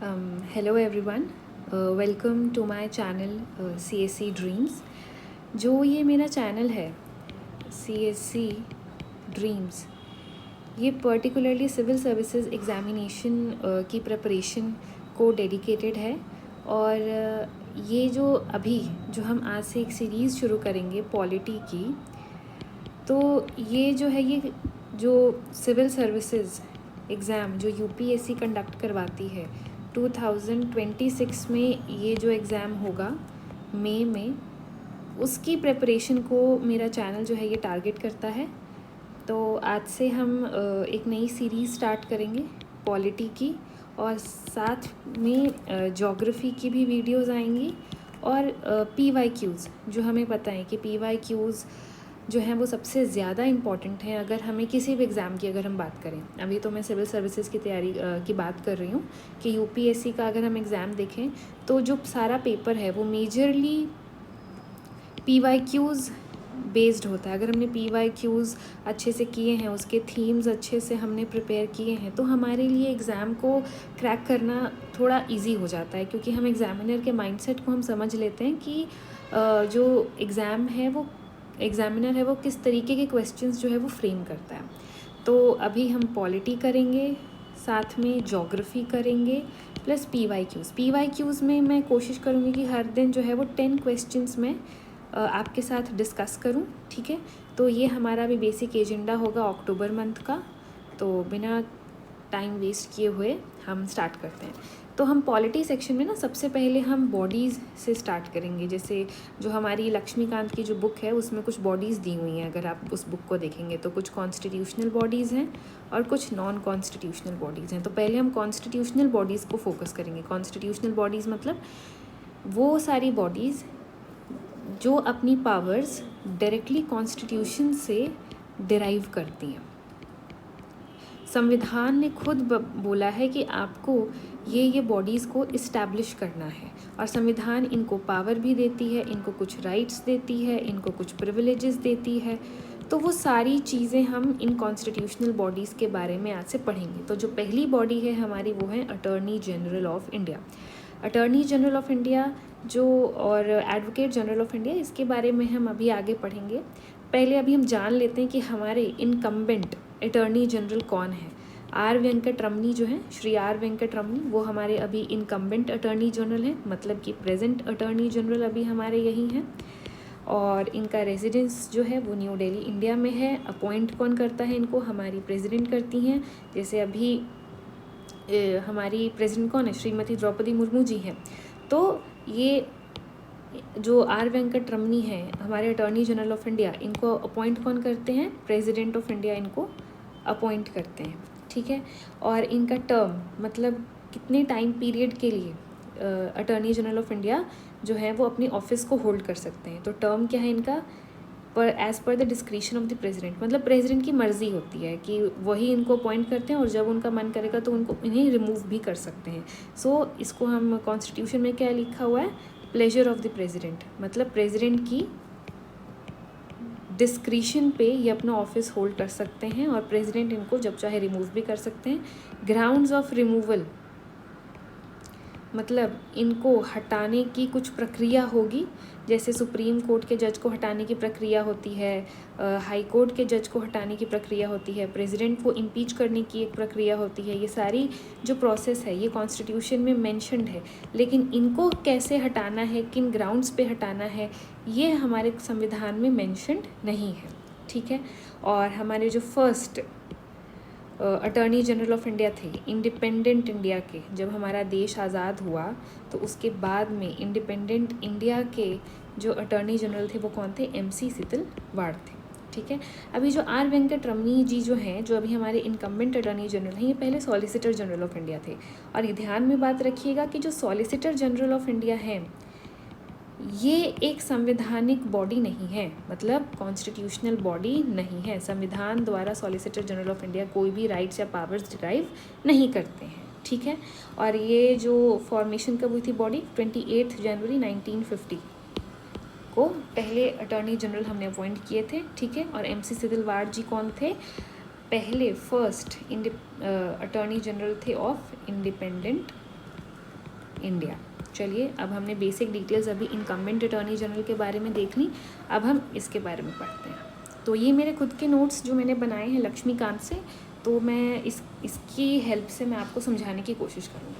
Hello everyone, welcome to my channel CSC dreams. जो ये मेरा चैनल है CSC ड्रीम्स, ये पर्टिकुलरली सिविल सर्विसेज एग्ज़ामिनेशन की प्रिपरेशन को डेडिकेटेड है। और ये जो हम आज से एक सीरीज़ शुरू करेंगे पॉलिटी की, तो ये जो सिविल सर्विसेज एग्ज़ाम जो UPSC कंडक्ट करवाती है 2026 में, ये जो एग्ज़ाम होगा मई में, उसकी प्रिपरेशन को मेरा चैनल जो है ये टारगेट करता है। तो आज से हम एक नई सीरीज़ स्टार्ट करेंगे पॉलिटी की, और साथ में ज्योग्राफी की भी वीडियोज़ आएंगी, और PYQs जो हमें पता है कि PYQs जो हैं वो सबसे ज़्यादा इम्पॉर्टेंट हैं अगर हमें किसी भी एग्ज़ाम की अगर हम बात करें। अभी तो मैं सिविल सर्विसेज की तैयारी की बात कर रही हूँ कि UPSC का अगर हम एग्ज़ाम देखें तो जो सारा पेपर है वो मेजरली PYQs बेस्ड होता है। अगर हमने PYQs अच्छे से किए हैं, उसके थीम्स अच्छे से हमने प्रिपेयर किए हैं, तो हमारे लिए एग्ज़ाम को क्रैक करना थोड़ा इजी हो जाता है, क्योंकि हम एग्ज़ामिनर के माइंडसेट को हम समझ लेते हैं कि जो एग्ज़ामिनर है वो किस तरीके के क्वेश्चंस जो है वो फ्रेम करता है। तो अभी हम पॉलिटी करेंगे, साथ में ज्योग्राफी करेंगे, प्लस PYQs में मैं कोशिश करूँगी कि हर दिन जो है वो 10 क्वेश्चंस में आपके साथ डिस्कस करूं, ठीक है। तो ये हमारा भी बेसिक एजेंडा होगा अक्टूबर मंथ का। तो बिना टाइम वेस्ट किए हुए हम स्टार्ट करते हैं। तो हम पॉलिटी सेक्शन में ना सबसे पहले हम बॉडीज़ से स्टार्ट करेंगे। जैसे जो हमारी लक्ष्मीकांत की जो बुक है उसमें कुछ बॉडीज़ दी हुई हैं, अगर आप उस बुक को देखेंगे तो कुछ कॉन्स्टिट्यूशनल बॉडीज़ हैं और कुछ नॉन कॉन्स्टिट्यूशनल बॉडीज़ हैं। तो पहले हम कॉन्स्टिट्यूशनल बॉडीज़ को फोकस करेंगे। कॉन्स्टिट्यूशनल बॉडीज़ मतलब वो सारी बॉडीज़ जो अपनी पावर्स डायरेक्टली कॉन्स्टिट्यूशन से डिराइव करती हैं। संविधान ने खुद बोला है कि आपको ये बॉडीज़ को इस्टेब्लिश करना है, और संविधान इनको पावर भी देती है, इनको कुछ राइट्स देती है, इनको कुछ प्रिविलेजेस देती है। तो वो सारी चीज़ें हम इन कॉन्स्टिट्यूशनल बॉडीज़ के बारे में आज से पढ़ेंगे। तो जो पहली बॉडी है हमारी वो है attorney general of India. Attorney general of India और एडवोकेट जनरल ऑफ इंडिया, इसके बारे में हम अभी आगे पढ़ेंगे। पहले अभी हम जान लेते हैं कि हमारे इनकम्बेंट अटॉर्नी जनरल कौन है। आर वेंकट रमनी जो है, श्री आर वेंकट रमनी, वो हमारे अभी इनकम्बेंट अटॉर्नी जनरल हैं, मतलब कि प्रेजेंट अटॉर्नी जनरल अभी हमारे यही हैं। और इनका रेजिडेंस जो है वो न्यू दिल्ली इंडिया में है। अपॉइंट कौन करता है इनको? हमारी प्रेसिडेंट करती हैं। जैसे अभी हमारी प्रेसिडेंट कौन है? श्रीमती द्रौपदी मुर्मू जी हैं। तो ये जो आर वेंकट रमनी हैं हमारे अटॉर्नी जनरल ऑफ इंडिया, इनको अपॉइंट कौन करते हैं? प्रेसिडेंट ऑफ इंडिया इनको अपॉइंट करते हैं, ठीक है। और इनका टर्म मतलब कितने टाइम पीरियड के लिए अटॉर्नी जनरल ऑफ इंडिया जो है वो अपनी ऑफिस को होल्ड कर सकते हैं। तो टर्म क्या है इनका? As per the discretion of the president, मतलब प्रेसिडेंट की मर्ज़ी होती है कि वही इनको अपॉइंट करते हैं, और जब उनका मन करेगा तो इन्हें रिमूव भी कर सकते हैं। सो इसको हम कॉन्स्टिट्यूशन में क्या लिखा हुआ है? प्लेजर ऑफ द प्रेसिडेंट, मतलब प्रेसिडेंट की डिस्क्रिशन पे ये अपना ऑफिस होल्ड कर सकते हैं, और प्रेसिडेंट इनको जब चाहे रिमूव भी कर सकते हैं। ग्राउंड्स ऑफ रिमूवल मतलब इनको हटाने की कुछ प्रक्रिया होगी, जैसे सुप्रीम कोर्ट के जज को हटाने की प्रक्रिया होती है, हाई कोर्ट के जज को हटाने की प्रक्रिया होती है, प्रेसिडेंट को इम्पीच करने की एक प्रक्रिया होती है। ये सारी जो प्रोसेस है ये कॉन्स्टिट्यूशन में मेंशन्ड है, लेकिन इनको कैसे हटाना है, किन ग्राउंड्स पे हटाना है, ये हमारे संविधान में मेंशन्ड नहीं है, ठीक है। और हमारे जो first attorney general of India थे इंडिपेंडेंट इंडिया के, जब हमारा देश आज़ाद हुआ तो उसके बाद में इंडिपेंडेंट इंडिया के जो अटॉर्नी जनरल थे वो कौन थे? MC सितलवाड़ थे, ठीक है। अभी जो आर वेंकट रमनी जी जो हैं, जो अभी हमारे इनकम्बेंट अटॉर्नी जनरल हैं, ये पहले सॉलिसिटर जनरल ऑफ इंडिया थे। और ये ध्यान में बात रखिएगा कि जो सॉलिसिटर जनरल ऑफ इंडिया हैं ये एक संवैधानिक बॉडी नहीं है, मतलब कॉन्स्टिट्यूशनल बॉडी नहीं है। संविधान द्वारा सॉलिसिटर जनरल ऑफ इंडिया कोई भी राइट्स या पावर्स डिराइव नहीं करते हैं, ठीक है। और ये जो फॉर्मेशन कब हुई थी बॉडी? 28 जनवरी 1950 को पहले अटॉर्नी जनरल हमने अपॉइंट किए थे, ठीक है। और MC सितलवाड़ जी कौन थे? पहले फर्स्ट अटॉर्नी जनरल थे ऑफ इंडिपेंडेंट इंडिया। चलिए, अब हमने बेसिक डिटेल्स अभी इनकम्बेंट अटॉर्नी जनरल के बारे में देख ली, अब हम इसके बारे में पढ़ते हैं। तो ये मेरे खुद के नोट्स जो मैंने बनाए हैं लक्ष्मीकांत से, तो मैं इसकी हेल्प से मैं आपको समझाने की कोशिश करूँगी।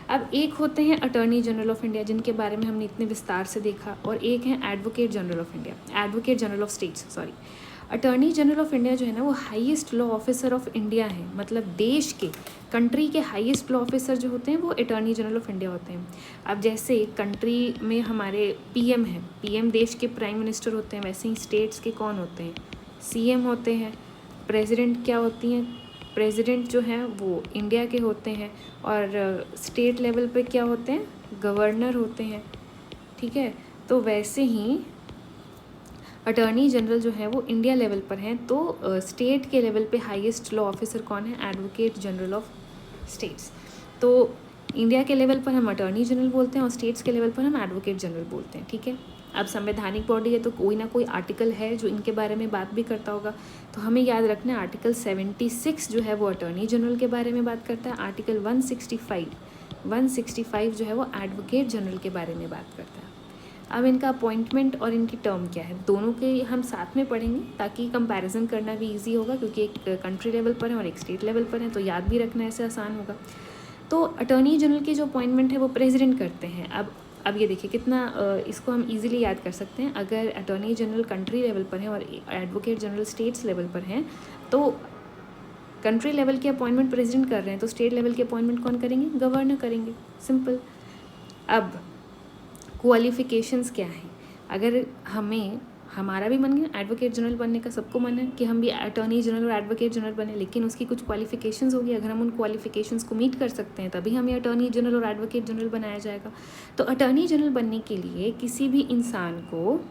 अब एक होते हैं अटॉर्नी जनरल ऑफ इंडिया, जिनके बारे में हमने इतने विस्तार से देखा, और एक है advocate general of India, advocate general of states sorry. Attorney general of India जो है ना, वो highest law officer of India है, मतलब देश के, कंट्री के हाईएस्ट लॉ ऑफिसर जो होते हैं वो अटॉर्नी जनरल ऑफ इंडिया होते हैं। अब जैसे कंट्री में हमारे पीएम हैं, पीएम देश के प्राइम मिनिस्टर होते हैं, वैसे ही स्टेट्स के कौन होते हैं, सीएम होते हैं। प्रेसिडेंट क्या होती हैं, प्रेसिडेंट जो हैं वो इंडिया के होते हैं, और स्टेट लेवल पे क्या होते हैं, गवर्नर होते हैं, ठीक है। तो वैसे ही अटॉर्नी जनरल जो है वो इंडिया लेवल पर हैं, तो स्टेट के लेवल पे हाईएस्ट लॉ ऑफिसर कौन है, एडवोकेट जनरल ऑफ स्टेट्स। तो इंडिया के लेवल पर हम अटॉर्नी जनरल बोलते हैं और स्टेट्स के लेवल पर हम एडवोकेट जनरल बोलते हैं, ठीक है। अब संवैधानिक बॉडी है तो कोई ना कोई आर्टिकल है जो इनके बारे में बात भी करता होगा, तो हमें याद रखना है आर्टिकल 76 जो है वो अटॉर्नी जनरल के बारे में बात करता है, आर्टिकल 165 जो है वो एडवोकेट जनरल के बारे में बात करता है। अब इनका अपॉइंटमेंट और इनकी टर्म क्या है, दोनों के हम साथ में पढ़ेंगे ताकि कंपैरिजन करना भी इजी होगा, क्योंकि एक कंट्री लेवल पर है और एक स्टेट लेवल पर है, तो याद भी रखना ऐसे आसान होगा। तो अटॉर्नी जनरल की जो अपॉइंटमेंट है वो प्रेसिडेंट करते हैं। अब ये देखिए कितना इसको हम इजीली याद कर सकते हैं। अगर अटॉर्नी जनरल कंट्री लेवल पर है और एडवोकेट जनरल स्टेट्स लेवल पर हैं, तो कंट्री लेवल की अपॉइंटमेंट प्रेसिडेंट कर रहे हैं, तो स्टेट लेवल की अपॉइंटमेंट कौन करेंगे, गवर्नर करेंगे, सिंपल। अब क्वालिफ़िकेशंस क्या हैं, अगर हमारा भी मन है एडवोकेट जनरल बनने का, सबको मन है कि हम भी अटॉर्नी जनरल और एडवोकेट जनरल बने, लेकिन उसकी कुछ क्वालिफ़िकेशंस होगी, अगर हम उन क्वालिफ़िकेशंस को मीट कर सकते हैं तभी हमें अटॉर्नी जनरल और एडवोकेट जनरल बनाया जाएगा। तो अटॉर्नी जनरल बनने के लिए किसी भी इंसान को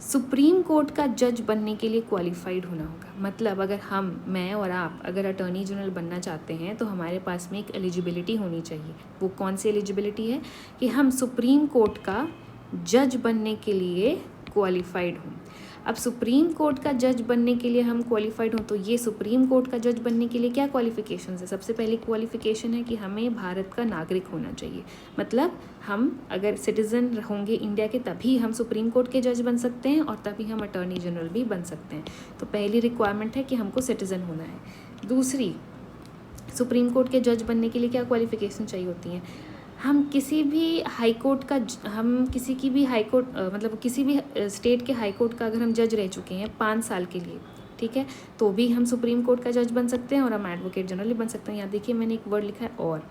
सुप्रीम कोर्ट का जज बनने के लिए क्वालिफाइड होना होगा। मतलब अगर मैं और आप अगर अटॉर्नी जनरल बनना चाहते हैं तो हमारे पास में एक एलिजिबिलिटी होनी चाहिए। वो कौन सी एलिजिबिलिटी है कि हम सुप्रीम कोर्ट का जज बनने के लिए क्वालिफाइड हों। अब सुप्रीम कोर्ट का जज बनने के लिए हम क्वालिफाइड हों, तो ये सुप्रीम कोर्ट का जज बनने के लिए क्या क्वालिफिकेशन है, सबसे पहली क्वालिफिकेशन है कि हमें भारत का नागरिक होना चाहिए। मतलब हम अगर सिटीज़न होंगे इंडिया के तभी हम सुप्रीम कोर्ट के जज बन सकते हैं और तभी हम अटॉर्नी जनरल भी बन सकते हैं। तो पहली रिक्वायरमेंट है कि हमको सिटीज़न होना है। दूसरी, सुप्रीम कोर्ट के जज बनने के लिए क्या क्वालिफिकेशन चाहिए होती हैं, हम किसी भी हाई कोर्ट का मतलब किसी भी स्टेट के हाई कोर्ट का अगर हम जज रह चुके हैं 5 साल के लिए, ठीक है, तो भी हम सुप्रीम कोर्ट का जज बन सकते हैं और हम एडवोकेट जनरल बन सकते हैं। यहाँ देखिए मैंने एक वर्ड लिखा है और,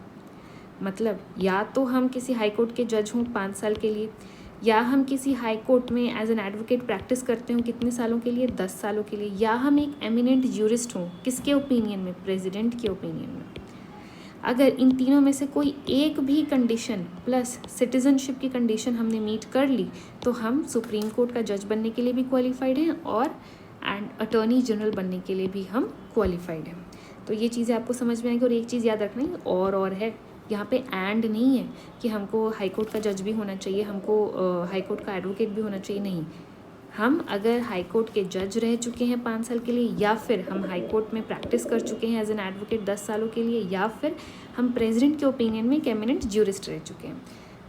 मतलब या तो हम किसी हाई कोर्ट के जज हों 5 साल के लिए, या हम किसी हाई कोर्ट में एज एन एडवोकेट प्रैक्टिस करते हों कितने सालों के लिए, 10 सालों के लिए, या हम एक एमिनेंट ज्यूरिस्ट हों, किसके ओपिनियन में, प्रेसिडेंट के ओपिनियन में। अगर इन तीनों में से कोई एक भी कंडीशन प्लस सिटीज़नशिप की कंडीशन हमने मीट कर ली तो हम सुप्रीम कोर्ट का जज बनने के लिए भी क्वालिफाइड हैं और अटॉर्नी जनरल बनने के लिए भी हम क्वालिफाइड हैं। तो ये चीज़ें आपको समझ में आएंगी। और एक चीज़ याद रखना है, और है, यहाँ पे एंड नहीं है कि हमको हाई कोर्ट का जज भी होना चाहिए, हमको हाई कोर्ट का एडवोकेट भी होना चाहिए, नहीं। हम अगर हाई कोर्ट के जज रह चुके हैं 5 साल के लिए, या फिर हम हाई कोर्ट में प्रैक्टिस कर चुके हैं एज एन एडवोकेट 10 सालों के लिए, या फिर हम प्रेसिडेंट के ओपिनियन में एक एमिनेंट ज्यूरिस्ट रह चुके हैं,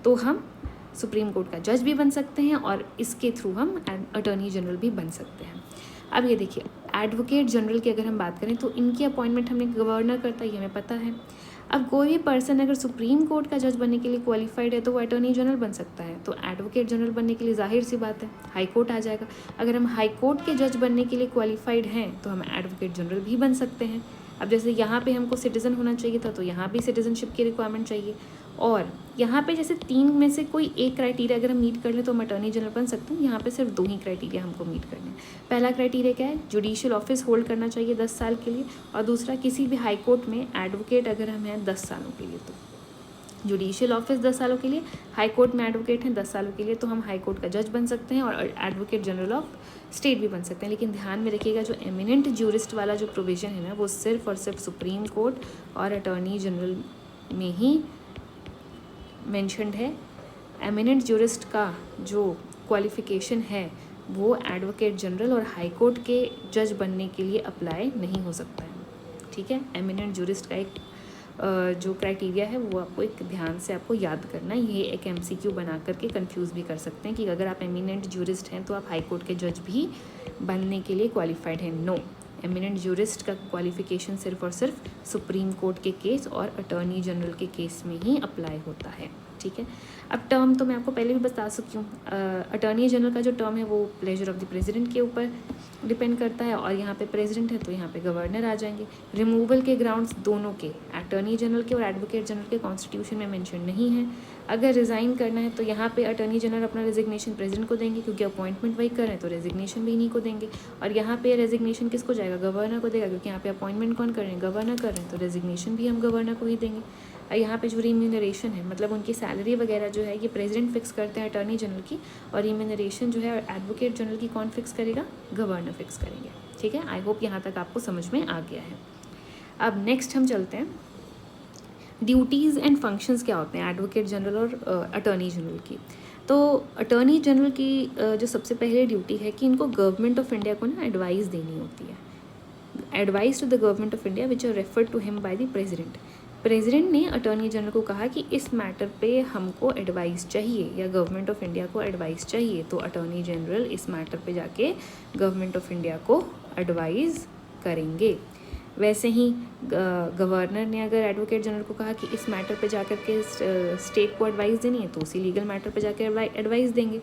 तो हम सुप्रीम कोर्ट का जज भी बन सकते हैं और इसके थ्रू हम अटॉर्नी जनरल भी बन सकते हैं। अब ये देखिए, एडवोकेट जनरल की अगर हम बात करें तो इनकी अपॉइंटमेंट हमें गवर्नर करता है, ये हमें पता है। अब कोई भी पर्सन अगर सुप्रीम कोर्ट का जज बनने के लिए क्वालिफाइड है तो वो अटॉर्नी जनरल बन सकता है। तो एडवोकेट जनरल बनने के लिए जाहिर सी बात है हाई कोर्ट आ जाएगा। अगर हम हाई कोर्ट के जज बनने के लिए क्वालिफाइड हैं तो हम एडवोकेट जनरल भी बन सकते हैं। अब जैसे यहाँ पे हमको सिटीज़न होना चाहिए था तो यहाँ भी सिटीज़नशिप की रिक्वायरमेंट चाहिए, और यहाँ पे जैसे 3 में से कोई एक क्राइटेरिया अगर हम मीट कर लें तो हम अटॉर्नी जनरल बन सकते हैं। यहाँ पे सिर्फ 2 ही क्राइटेरिया हमको मीट करने हैं। पहला क्राइटेरिया क्या है, जुडिशियल ऑफिस होल्ड करना चाहिए 10 साल के लिए, और दूसरा किसी भी हाई कोर्ट में एडवोकेट अगर हम हैं 10 सालों के लिए, तो जुडिशियल ऑफिस 10 सालों के लिए, हाई कोर्ट में एडवोकेट हैं 10 सालों के लिए, तो हम हाई कोर्ट का जज बन सकते हैं और एडवोकेट जनरल ऑफ स्टेट भी बन सकते हैं। लेकिन ध्यान में रखिएगा जो एमिनेंट ज्यूरिस्ट वाला जो प्रोविज़न है ना, वो सिर्फ और सिर्फ सुप्रीम कोर्ट और अटॉर्नी जनरल में ही मेंशन्ड है। एमिनेंट ज्यूरिस्ट का जो क्वालिफ़िकेशन है वो एडवोकेट जनरल और हाई कोर्ट के जज बनने के लिए अप्लाई नहीं हो सकता है, ठीक है। एमिनेंट ज्यूरिस्ट का एक जो क्राइटेरिया है वो आपको एक ध्यान से आपको याद करना है। ये एक MCQ बना करके कंफ्यूज भी कर सकते हैं कि अगर आप एमिनेंट ज्यूरिस्ट हैं तो आप हाई कोर्ट के जज भी बनने के लिए क्वालिफाइड हैं। नो, एमिनेंट ज्यूरिस्ट का क्वालिफिकेशन सिर्फ और सिर्फ सुप्रीम कोर्ट के केस और अटॉर्नी जनरल के केस में ही अप्लाई होता है। ठीक है, अब टर्म तो मैं आपको पहले भी बता चुकी हूँ। अटॉर्नी जनरल का जो टर्म है वो प्लेजर ऑफ द प्रेसिडेंट के ऊपर डिपेंड करता है, और यहाँ पे प्रेसिडेंट है तो यहाँ पे गवर्नर आ जाएंगे। रिमूवल के ग्राउंड्स दोनों के, अटॉर्नी जनरल के और एडवोकेट जनरल के, कॉन्स्टिट्यूशन में मेंशन नहीं है। अगर रिज़ाइन करना है तो यहाँ पे अटॉर्नी जनरल अपना रेजिग्नेशन प्रेसिडेंट को देंगे, क्योंकि अपॉइंटमेंट वही कर रहे हैं तो रेजिग्नेशन भी इन्हीं को देंगे। और यहाँ पे रेजिग्नेशन किसको जाएगा? गवर्नर को देगा, क्योंकि यहाँ पे अपॉइंटमेंट कौन कर रहे हैं? गवर्नर कर रहे हैं, तो रेजिग्नेशन भी हम गवर्नर को ही देंगे। और यहाँ पे जो रिम्यूनरेशन है, मतलब उनकी सैलरी वगैरह जो है ये प्रेसिडेंट फिक्स करते हैं अटॉर्नी जनरल की, और रिम्यूनरेशन जो है एडवोकेट जनरल की कौन फिक्स करेगा? गवर्नर फिक्स करेंगे। ठीक है, आई होप यहाँ तक आपको समझ में आ गया है। अब नेक्स्ट हम चलते हैं, ड्यूटीज़ एंड फंक्शंस क्या होते हैं एडवोकेट जनरल और अटॉर्नी जनरल की। तो अटॉर्नी जनरल की जो सबसे पहले ड्यूटी है कि इनको गवर्नमेंट ऑफ इंडिया को ना एडवाइस देनी होती है, advice to the government of India which are referred to him by the president. President ने अटॉर्नी जनरल को कहा कि इस मैटर पे हमको एडवाइस चाहिए या गवर्नमेंट ऑफ इंडिया को एडवाइस चाहिए, तो अटॉर्नी जनरल इस मैटर पे जाके गवर्नमेंट ऑफ इंडिया को एडवाइस करेंगे। वैसे ही गवर्नर ने अगर एडवोकेट जनरल को कहा कि इस मैटर पे जाकर के स्टेट को एडवाइस देनी है, तो उसी लीगल मैटर पे जाकर एडवाइस देंगे।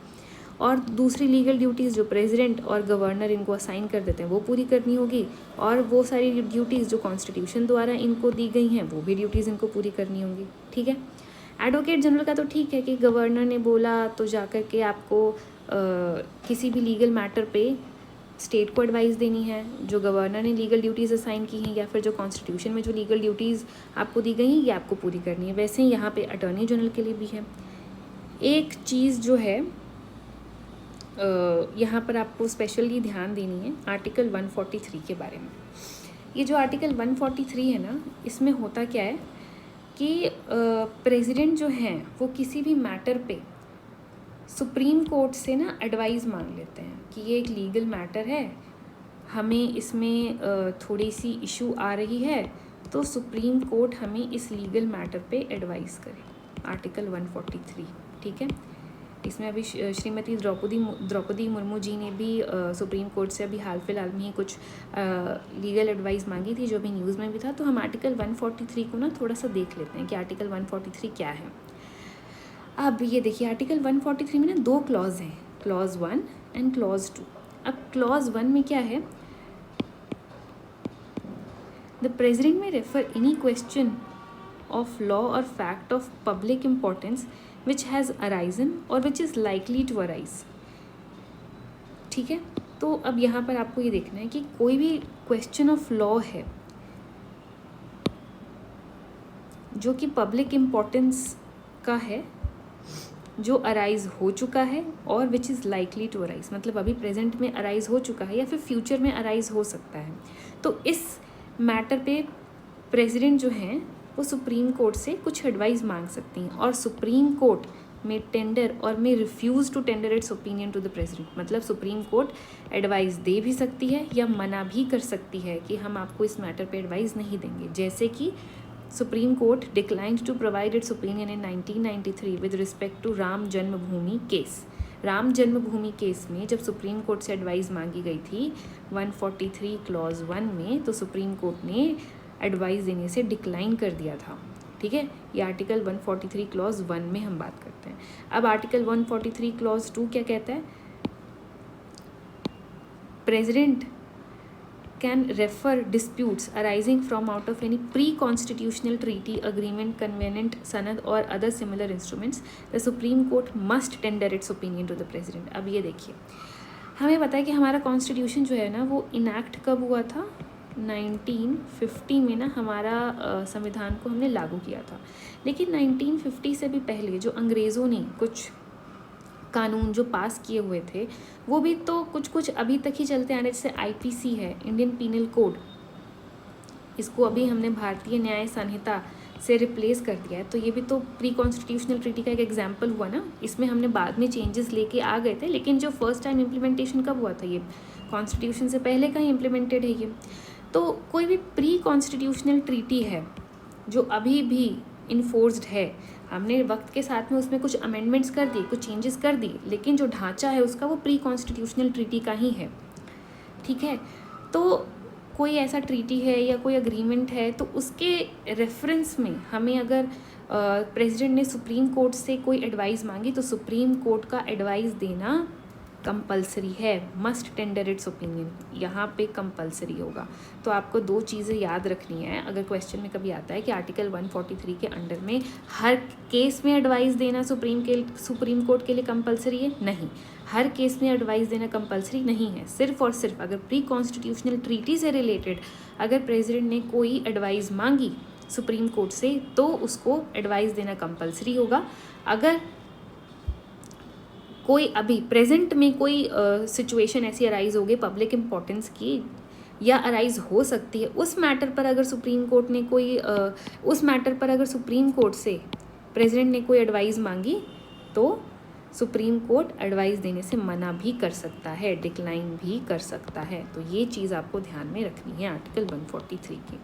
और दूसरी लीगल ड्यूटीज़ जो प्रेसिडेंट और गवर्नर इनको असाइन कर देते हैं वो पूरी करनी होगी, और वो सारी ड्यूटीज़ जो कॉन्स्टिट्यूशन द्वारा इनको दी गई हैं वो भी ड्यूटीज़ इनको पूरी करनी होंगी। ठीक है, एडवोकेट जनरल का तो ठीक है कि गवर्नर ने बोला तो जाकर के आपको किसी भी लीगल मैटर पे स्टेट को एडवाइस देनी है, जो गवर्नर ने लीगल ड्यूटीज़ असाइन की हैं या फिर जो कॉन्स्टिट्यूशन में जो लीगल ड्यूटीज़ आपको दी गई हैं ये आपको पूरी करनी है। वैसे ही यहाँ पे अटॉर्नी जनरल के लिए भी है। एक चीज़ जो है यहाँ पर आपको स्पेशली ध्यान देनी है आर्टिकल 143 के बारे में। ये जो आर्टिकल 143 है ना, इसमें होता क्या है कि प्रेसिडेंट जो हैं वो किसी भी मैटर पे सुप्रीम कोर्ट से ना एडवाइस मांग लेते हैं कि ये एक लीगल मैटर है, हमें इसमें थोड़ी सी इशू आ रही है, तो सुप्रीम कोर्ट हमें इस लीगल मैटर पे एडवाइस करे। आर्टिकल 143, ठीक है। इसमें अभी श्रीमती द्रौपदी मुर्मू जी ने भी सुप्रीम कोर्ट से अभी हाल फिलहाल में ही कुछ लीगल एडवाइस मांगी थी, जो अभी न्यूज़ में भी था। तो हम आर्टिकल 143 को ना थोड़ा सा देख लेते हैं कि आर्टिकल 143 क्या है। अब ये देखिए, आर्टिकल 143 में ना 2 क्लॉज हैं, क्लॉज 1 एंड क्लॉज 2। अब क्लॉज 1 में क्या है, द प्रेसिडेंट में refer any question of law or fact of public importance which has arisen or which is likely to arise। ठीक है, तो अब यहाँ पर आपको ये देखना है कि कोई भी क्वेश्चन ऑफ लॉ है जो कि पब्लिक इम्पोर्टेंस का है, जो अराइज हो चुका है, और which is likely to arise, मतलब अभी प्रेजेंट में अराइज हो चुका है या फिर फ्यूचर में अराइज हो सकता है। तो इस मैटर पे प्रेसिडेंट जो हैं वो सुप्रीम कोर्ट से कुछ एडवाइस मांग सकती हैं, और सुप्रीम कोर्ट में टेंडर और में refuse to tender its opinion to the president. मतलब सुप्रीम कोर्ट एडवाइस दे भी सकती है या मना भी कर सकती है कि हम आपको इस मैटर पे एडवाइस नहीं देंगे। जैसे कि supreme court declined to provide its opinion in 1993 with respect to Ram Janmabhoomi case. Ram Janmabhoomi case में जब सुप्रीम कोर्ट से एडवाइस मांगी गई थी 143 क्लॉज 1 में, तो सुप्रीम कोर्ट ने एडवाइस देने से डिक्लाइन कर दिया था। ठीक है, ये आर्टिकल 143 क्लॉज 1 में हम बात करते हैं। अब आर्टिकल 143 क्लॉज 2 क्या कहता है, president can refer disputes arising from out of any pre constitutional treaty, agreement, covenant, sanad or other similar instruments, the supreme court must tender its opinion to the president. अब ये देखिए, हमें पता है कि हमारा कॉन्स्टिट्यूशन जो है ना वो इनैक्ट कब हुआ था, 1950 में ना हमारा संविधान को हमने लागू किया था। लेकिन 1950 से भी पहले जो अंग्रेज़ों ने कुछ कानून जो पास किए हुए थे वो भी तो कुछ अभी तक ही चलते आ रहे। जैसे IPC है, इंडियन पीनल कोड, इसको अभी हमने भारतीय न्याय संहिता से रिप्लेस कर दिया है। तो ये भी तो प्री कॉन्स्टिट्यूशनल ट्रीटी का एक एग्जाम्पल हुआ ना। इसमें हमने बाद में चेंजेस लेके आ गए थे, लेकिन जो फर्स्ट टाइम इम्प्लीमेंटेशन कब हुआ था, ये कॉन्स्टिट्यूशन से पहले का ही इम्प्लीमेंटेड है ये। तो कोई भी प्री कॉन्स्टिट्यूशनल ट्रीटी है जो अभी भी इन्फोर्स्ड है, हमने वक्त के साथ में उसमें कुछ अमेंडमेंट्स कर दिए, कुछ चेंजेस कर दिए, लेकिन जो ढांचा है उसका वो प्री कॉन्स्टिट्यूशनल ट्रीटी का ही है, ठीक है। तो कोई ऐसा ट्रीटी है या कोई अग्रीमेंट है तो उसके रेफरेंस में हमें अगर प्रेसिडेंट ने सुप्रीम कोर्ट से कोई एडवाइस मांगी तो सुप्रीम कोर्ट का एडवाइस देना कंपलसरी है, मस्ट टेंडर इट्स ओपिनियन, यहाँ पे कंपलसरी होगा। तो आपको दो चीज़ें याद रखनी है अगर क्वेश्चन में कभी आता है कि आर्टिकल 143 के अंडर में हर केस में एडवाइस देना सुप्रीम कोर्ट के लिए कंपलसरी है, नहीं। हर केस में एडवाइस देना कंपलसरी नहीं है, सिर्फ और सिर्फ अगर प्री कॉन्स्टिट्यूशनल ट्रीटी से रिलेटेड अगर प्रेसिडेंट ने कोई एडवाइस मांगी सुप्रीम कोर्ट से तो उसको एडवाइस देना कंपलसरी होगा। अगर कोई अभी प्रेजेंट में कोई सिचुएशन ऐसी अराइज होगी पब्लिक इम्पोर्टेंस की या अराइज हो सकती है, उस मैटर पर अगर सुप्रीम कोर्ट ने कोई उस मैटर पर अगर सुप्रीम कोर्ट से प्रेसिडेंट ने कोई एडवाइस मांगी तो सुप्रीम कोर्ट एडवाइस देने से मना भी कर सकता है, डिक्लाइन भी कर सकता है। तो ये चीज़ आपको ध्यान में रखनी है आर्टिकल 143 की,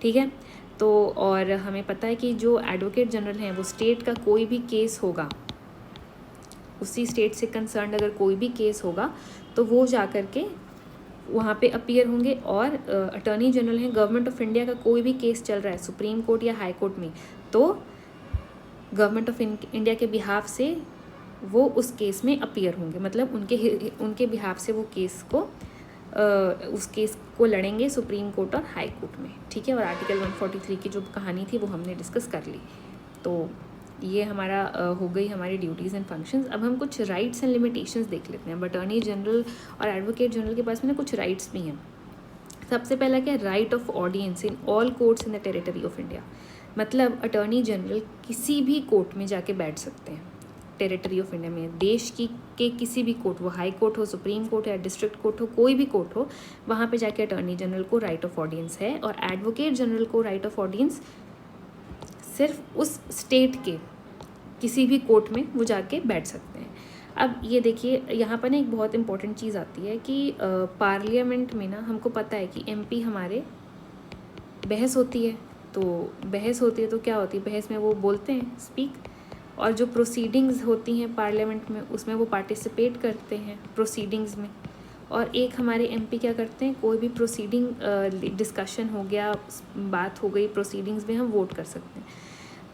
ठीक है। तो और हमें पता है कि जो एडवोकेट जनरल हैं वो स्टेट का कोई भी केस होगा, उसी स्टेट से कंसर्न अगर कोई भी केस होगा तो वो जा कर के वहाँ पे अपीयर होंगे। और अटॉर्नी जनरल हैं, गवर्नमेंट ऑफ इंडिया का कोई भी केस चल रहा है सुप्रीम कोर्ट या हाई कोर्ट में तो गवर्नमेंट ऑफ इंडिया के बिहाफ से वो उस केस में अपीयर होंगे, मतलब उनके बिहाफ से वो केस को उस केस को लड़ेंगे सुप्रीम कोर्ट और हाई कोर्ट में, ठीक है। और आर्टिकल 143 की जो कहानी थी वो हमने डिस्कस कर ली। तो ये हमारा हो गई हमारी ड्यूटीज़ एंड फंक्शंस। अब हम कुछ राइट्स एंड लिमिटेशंस देख लेते हैं। अटॉर्नी जनरल और एडवोकेट जनरल के पास में ना कुछ राइट्स भी हैं। सबसे पहला क्या है, right of audience in all courts in the territory of India. मतलब अटॉर्नी जनरल किसी भी कोर्ट में जाके बैठ सकते हैं टेरिटरी ऑफ इंडिया में, देश के किसी भी कोर्ट, वो हाई कोर्ट हो, सुप्रीम कोर्ट या डिस्ट्रिक्ट कोर्ट हो, कोई भी कोर्ट हो, वहाँ पे जाके अटॉर्नी जनरल को राइट ऑफ ऑडियंस है। और एडवोकेट जनरल को राइट ऑफ ऑडियंस सिर्फ उस स्टेट के किसी भी कोर्ट में वो जाके बैठ सकते हैं। अब ये देखिए यहाँ पर ना एक बहुत इंपॉर्टेंट चीज़ आती है कि पार्लियामेंट में ना हमको पता है कि एमपी हमारे बहस होती है, तो बहस होती है तो क्या होती है, बहस में वो बोलते हैं, स्पीक, और जो प्रोसीडिंग्स होती हैं पार्लियामेंट में उसमें वो पार्टिसिपेट करते हैं प्रोसीडिंग्स में। और एक हमारे एमपी क्या करते हैं, कोई भी प्रोसीडिंग डिस्कशन हो गया, बात हो गई प्रोसीडिंग्स में, हम वोट कर सकते हैं।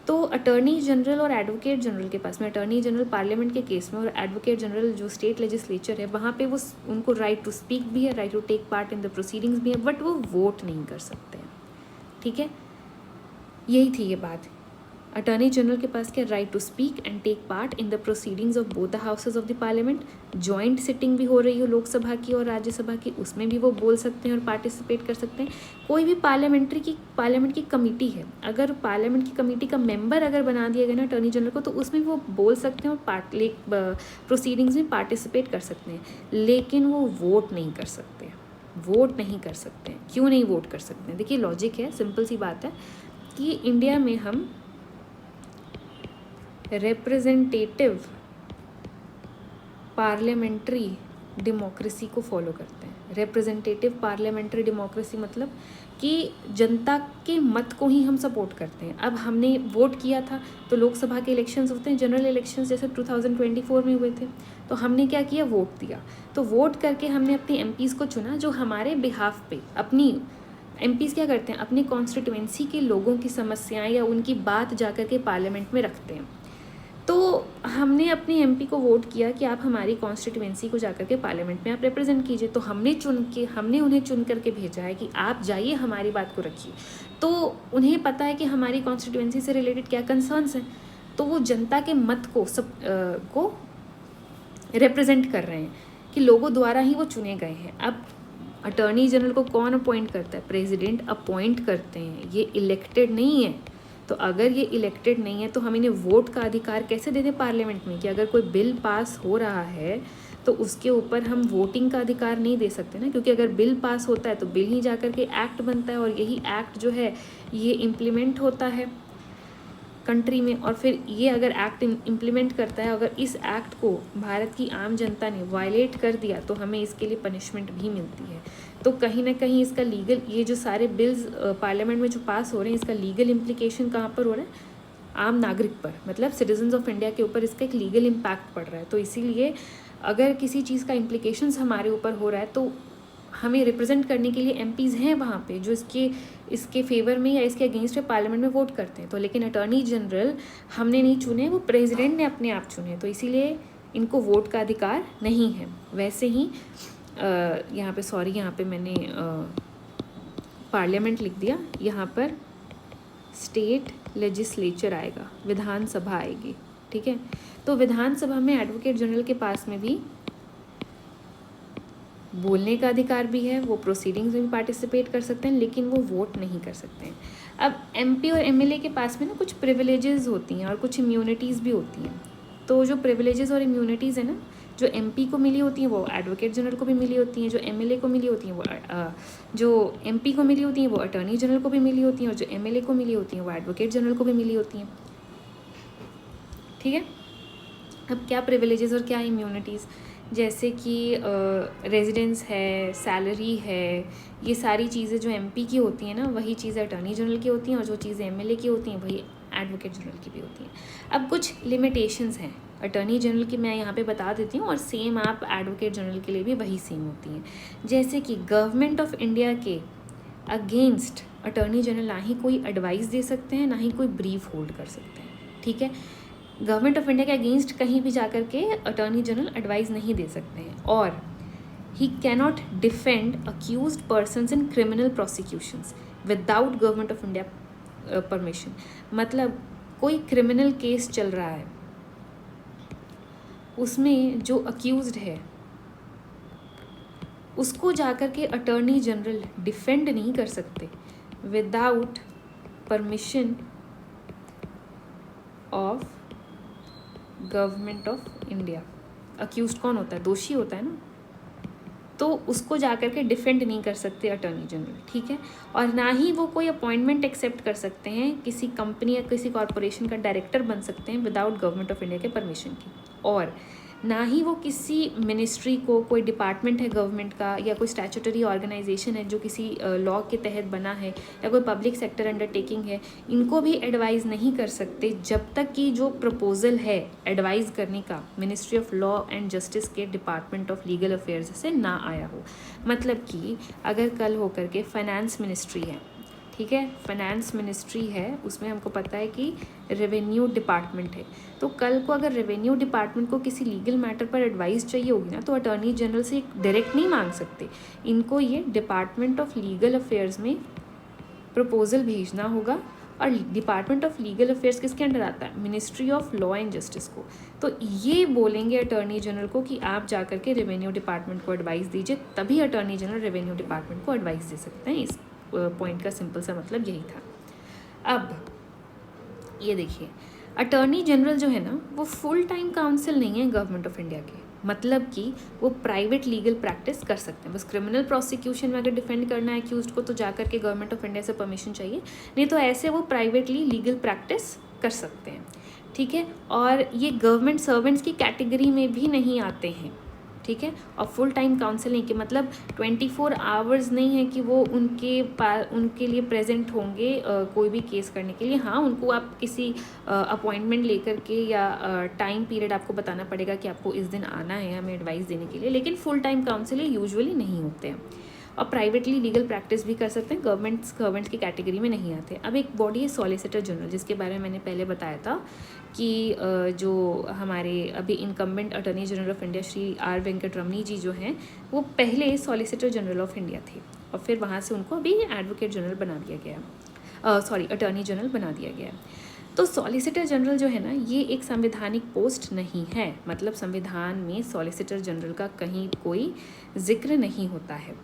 तो अटॉर्नी जनरल और एडवोकेट जनरल के पास में, अटॉर्नी जनरल पार्लियामेंट के केस में और एडवोकेट जनरल जो स्टेट लेजिस्लेचर है वहाँ पे वो उनको राइट टू स्पीक भी है, right to take part in the proceedings भी है, बट वो वोट नहीं कर सकते हैं, ठीक है। यही थी ये बात। अटॉर्नी जनरल के पास क्या, right to speak and take part in the proceedings of both the houses of the parliament. Joint sitting भी हो रही हो लोकसभा की और राज्यसभा की, उसमें भी वो बोल सकते हैं और पार्टिसिपेट कर सकते हैं। कोई भी पार्लियामेंट की कमेटी है, अगर पार्लियामेंट की कमेटी का मेंबर अगर बना दिया गया ना अटॉर्नी जनरल को, तो उसमें वो बोल सकते हैं और प्रोसीडिंग्स में पार्टिसिपेट कर सकते हैं, लेकिन वो वोट नहीं कर सकते, वोट नहीं कर सकते हैं। क्यों नहीं वोट कर सकते हैं? देखिए लॉजिक है, सिंपल सी बात है कि इंडिया में हम रिप्रेजेंटेटिव पार्लियामेंट्री डेमोक्रेसी को फॉलो करते हैं। रिप्रेजेंटेटिव पार्लियामेंट्री डेमोक्रेसी मतलब कि जनता के मत को ही हम सपोर्ट करते हैं। अब हमने वोट किया था तो लोकसभा के इलेक्शंस होते हैं, जनरल इलेक्शंस जैसे 2024 में हुए थे, तो हमने क्या किया, वोट दिया। तो वोट करके हमने अपने एमपीज़ को चुना जो हमारे बिहाफ पे, अपनी एमपीज़ क्या करते हैं, अपनी कॉन्स्टिट्यूएंसी के लोगों की समस्याएं या उनकी बात जाकर के पार्लियामेंट में रखते हैं। तो हमने अपने एमपी को वोट किया कि आप हमारी कॉन्स्टिट्यूएंसी को जाकर के पार्लियामेंट में आप रिप्रेजेंट कीजिए, तो हमने उन्हें चुन करके भेजा है कि आप जाइए हमारी बात को रखिए। तो उन्हें पता है कि हमारी कॉन्स्टिट्यूएंसी से रिलेटेड क्या कंसर्न्स हैं, तो वो जनता के मत को रिप्रेजेंट कर रहे हैं कि लोगों द्वारा ही वो चुने गए हैं। अब अटॉर्नी जनरल को कौन अपॉइंट करता है, प्रेसिडेंट अपॉइंट करते हैं, ये इलेक्टेड नहीं है। तो अगर ये इलेक्टेड नहीं है तो हम इन्हें वोट का अधिकार कैसे दे दें पार्लियामेंट में, कि अगर कोई बिल पास हो रहा है तो उसके ऊपर हम वोटिंग का अधिकार नहीं दे सकते ना, क्योंकि अगर बिल पास होता है तो बिल ही जाकर के एक्ट बनता है और यही एक्ट जो है ये इम्प्लीमेंट होता है। कंट्री में, और फिर ये अगर एक्ट इम्प्लीमेंट करता है, अगर इस एक्ट को भारत की आम जनता ने वायलेट कर दिया तो हमें इसके लिए पनिशमेंट भी मिलती है। तो कहीं ना कहीं इसका लीगल, ये जो सारे बिल्स पार्लियामेंट में जो पास हो रहे हैं, इसका लीगल इम्प्लीकेशन कहाँ पर हो रहा है? आम नागरिक पर, मतलब सिटीजन्स ऑफ इंडिया के ऊपर इसका एक लीगल इम्पैक्ट पड़ रहा है। तो इसीलिए अगर किसी चीज़ का इम्प्लीकेशंस हमारे ऊपर हो रहा है तो हमें रिप्रेजेंट करने के लिए एमपीज़ हैं वहाँ पे जो इसके फेवर में या इसके अगेंस्ट में पार्लियामेंट में वोट करते हैं। तो लेकिन अटॉर्नी जनरल हमने नहीं चुने, वो प्रेसिडेंट ने अपने आप चुने, तो इसीलिए इनको वोट का अधिकार नहीं है। वैसे ही यहाँ पे सॉरी, यहाँ पे मैंने पार्लियामेंट लिख दिया, यहाँ पर स्टेट लेजिस्लेचर आएगा, विधानसभा आएगी, ठीक है। तो विधानसभा में एडवोकेट जनरल के पास में भी बोलने का अधिकार भी है, वो प्रोसीडिंग्स में भी पार्टिसिपेट कर सकते हैं, लेकिन वो वोट नहीं कर सकते हैं। अब एमपी और एमएलए के पास में ना कुछ प्रिविलेजेस होती हैं और कुछ इम्यूनिटीज़ भी होती हैं। तो जो प्रिविलेजेस और इम्यूनिटीज़ है ना, जो एमपी को मिली होती हैं वो एडवोकेट जनरल को भी मिली होती हैं, जो एमएलए को मिली होती हैं वो जो एमपी को मिली होती हैं वो अटॉर्नी जनरल को भी मिली होती हैं, और जो एमएलए को मिली होती हैं वो एडवोकेट जनरल को भी मिली होती हैं, ठीक है। अब क्या प्रिविलेजेस और क्या इम्यूनिटीज़, जैसे कि रेजिडेंस है, सैलरी है, ये सारी चीज़ें जो एमपी की होती हैं ना, वही चीज़ें अटॉर्नी जनरल की होती हैं, और जो चीज़ें एमएलए की होती हैं वही एडवोकेट जनरल की भी होती हैं। अब कुछ लिमिटेशंस हैं अटॉर्नी जनरल की, मैं यहाँ पे बता देती हूँ, और सेम आप एडवोकेट जनरल के लिए भी वही सेम होती हैं। जैसे कि गवर्नमेंट ऑफ इंडिया के अगेंस्ट अटॉर्नी जनरल ना ही कोई एडवाइस दे सकते हैं, ना ही कोई ब्रीफ होल्ड कर सकते हैं, ठीक है। गवर्नमेंट ऑफ इंडिया के अगेंस्ट कहीं भी जाकर के अटॉर्नी जनरल एडवाइस नहीं दे सकते हैं, और ही cannot defend accused persons in criminal prosecutions without government of India permission. मतलब कोई क्रिमिनल केस चल रहा है, उसमें जो अक्यूज्ड है उसको जाकर के अटॉर्नी जनरल डिफेंड नहीं कर सकते without permission of government of India. Accused कौन होता है? दोषी होता है ना, तो उसको जाकर के डिफेंड नहीं कर सकते अटॉर्नी जनरल, ठीक है। और ना ही वो कोई अपॉइंटमेंट एक्सेप्ट कर सकते हैं, किसी कंपनी या किसी कॉरपोरेशन का डायरेक्टर बन सकते हैं विदाउट गवर्नमेंट ऑफ इंडिया के परमिशन की, और ना ही वो किसी मिनिस्ट्री को, कोई डिपार्टमेंट है गवर्नमेंट का या कोई स्टैट्यूटरी ऑर्गेनाइजेशन है जो किसी लॉ के तहत बना है, या कोई पब्लिक सेक्टर अंडरटेकिंग है, इनको भी एडवाइस नहीं कर सकते जब तक कि जो प्रपोजल है एडवाइस करने का ministry of law and justice के डिपार्टमेंट ऑफ लीगल अफेयर्स से ना आया हो। मतलब कि अगर कल होकर के फाइनेंस मिनिस्ट्री है, ठीक है, फाइनेंस मिनिस्ट्री है, उसमें हमको पता है कि रेवेन्यू डिपार्टमेंट है, तो कल को अगर रेवेन्यू डिपार्टमेंट को किसी लीगल मैटर पर एडवाइस चाहिए होगी ना, तो अटॉर्नी जनरल से डायरेक्ट नहीं मांग सकते, इनको ये डिपार्टमेंट ऑफ लीगल अफेयर्स में प्रपोजल भेजना होगा। और डिपार्टमेंट ऑफ लीगल अफेयर्स किसके अंडर आता है? Ministry of law and justice को। तो ये बोलेंगे अटॉर्नी जनरल को कि आप जाकर के रेवेन्यू डिपार्टमेंट को एडवाइस दीजिए, तभी अटॉर्नी जनरल रेवेन्यू डिपार्टमेंट को एडवाइस दे सकते हैं। इस पॉइंट का सिंपल सा मतलब यही था। अब ये देखिए, अटॉर्नी जनरल जो है ना, वो फुल टाइम काउंसिल नहीं है गवर्नमेंट ऑफ इंडिया के, मतलब कि वो प्राइवेट लीगल प्रैक्टिस कर सकते हैं। बस क्रिमिनल प्रोसिक्यूशन में अगर डिफेंड करना है अक्यूज्ड को, तो जाकर के गवर्नमेंट ऑफ इंडिया से परमिशन चाहिए, नहीं तो ऐसे वो प्राइवेटली लीगल प्रैक्टिस कर सकते हैं, ठीक है। और ये गवर्नमेंट सर्वेंट्स की कैटेगरी में भी नहीं आते हैं, ठीक है। और फुल टाइम काउंसिल नहीं, कि मतलब 24 आवर्स नहीं है कि वो उनके लिए प्रेजेंट होंगे कोई भी केस करने के लिए। हाँ, उनको आप किसी अपॉइंटमेंट लेकर के या टाइम पीरियड आपको बताना पड़ेगा कि आपको इस दिन आना है हमें एडवाइस देने के लिए, लेकिन फुल टाइम काउंसिल यूजुअली नहीं होते हैं। और प्राइवेटली लीगल प्रैक्टिस भी कर सकते हैं, गवर्नमेंट्स की कैटेगरी में नहीं आते। अब एक बॉडी है सॉलिसिटर जनरल, जिसके बारे में मैंने पहले बताया था कि जो हमारे अभी incumbent attorney general of India Shri R Venkataramani ji जो हैं, वो पहले सॉलिसिटर जनरल ऑफ इंडिया थे, और फिर वहाँ से उनको अभी एडवोकेट जनरल बना दिया गया, अटॉर्नी जनरल बना दिया गया। तो सॉलिसिटर जनरल जो है ना, ये एक संवैधानिक पोस्ट नहीं है, मतलब संविधान में सॉलिसिटर जनरल का कहीं कोई जिक्र नहीं होता है।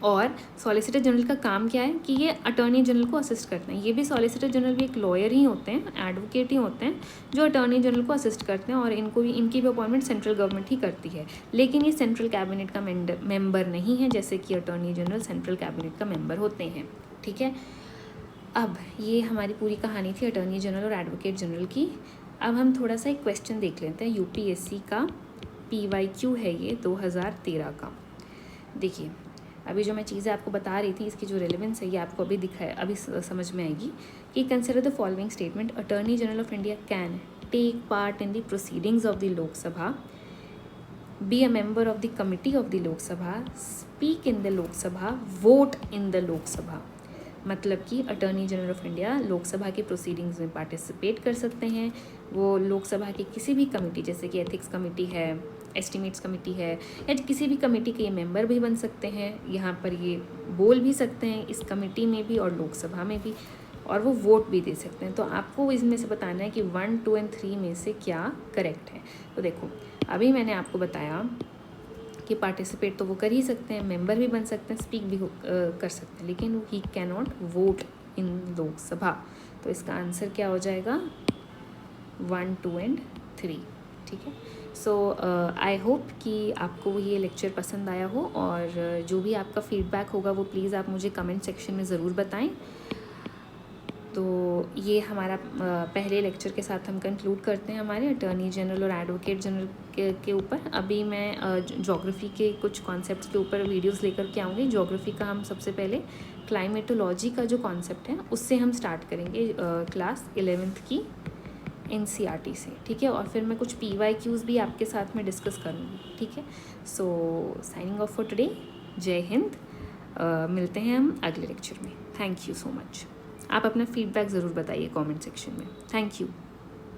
और सॉलिसिटर जनरल का काम क्या है कि ये अटॉर्नी जनरल को असिस्ट करते हैं। ये भी सॉलिसिटर जनरल भी एक लॉयर ही होते हैं, एडवोकेट ही होते हैं, जो अटॉर्नी जनरल को असिस्ट करते हैं, और इनकी भी अपॉइंटमेंट सेंट्रल गवर्नमेंट ही करती है। लेकिन ये सेंट्रल कैबिनेट का मेंबर नहीं है, जैसे कि अटॉर्नी जनरल सेंट्रल कैबिनेट का मेंबर होते हैं, ठीक है। अब ये हमारी पूरी कहानी थी अटॉर्नी जनरल और एडवोकेट जनरल की। अब हम थोड़ा सा एक क्वेश्चन देख लेते हैं, यूपीएससी का PYQ है ये 2013 का। देखिए अभी जो मैं चीज़ें आपको बता रही थी इसकी जो रेलेवेंस है ये आपको अभी अभी समझ में आएगी कि consider the following statement, attorney general of India can take part in the proceedings of the Lok Sabha, be a member of the committee of the Lok Sabha, speak in the Lok Sabha, vote in the Lok Sabha. मतलब कि attorney general of India Lok Sabha के proceedings में participate कर सकते हैं, वो लोकसभा की किसी भी कमेटी जैसे कि एथिक्स कमेटी है, एस्टिमेट्स कमेटी है, या किसी भी कमेटी के ये मेंबर भी बन सकते हैं, यहाँ पर ये बोल भी सकते हैं इस कमेटी में भी और लोकसभा में भी, और वो वोट भी दे सकते हैं। तो आपको इसमें से बताना है कि 1, 2 और 3 में से क्या करेक्ट है। तो देखो अभी मैंने आपको बताया कि पार्टिसिपेट तो वो कर ही सकते हैं, मेंबर भी बन सकते हैं, स्पीक भी कर सकते हैं, लेकिन he can not vote in Lok Sabha. तो इसका आंसर क्या हो जाएगा 1, 2 और 3। ठीक है। सो आई होप कि आपको ये लेक्चर पसंद आया हो, और जो भी आपका फीडबैक होगा वो प्लीज़ आप मुझे कमेंट सेक्शन में ज़रूर बताएं। तो ये हमारा पहले लेक्चर के साथ हम कंक्लूड करते हैं हमारे अटॉर्नी जनरल और एडवोकेट जनरल के ऊपर। अभी मैं ज्योग्राफी के कुछ कॉन्सेप्ट्स के ऊपर वीडियोस लेकर के आऊँगी। ज्योग्राफी का हम सबसे पहले क्लाइमेटोलॉजी का जो कॉन्सेप्ट है उससे हम स्टार्ट करेंगे क्लास 11th की NCERT से। ठीक है। और फिर मैं कुछ PYQs भी आपके साथ में डिस्कस करूँगी। ठीक है। सो साइनिंग ऑफ फॉर टुडे। जय हिंद। मिलते हैं हम अगले लेक्चर में। Thank you so much. आप अपना फीडबैक ज़रूर बताइए कमेंट सेक्शन में। Thank you.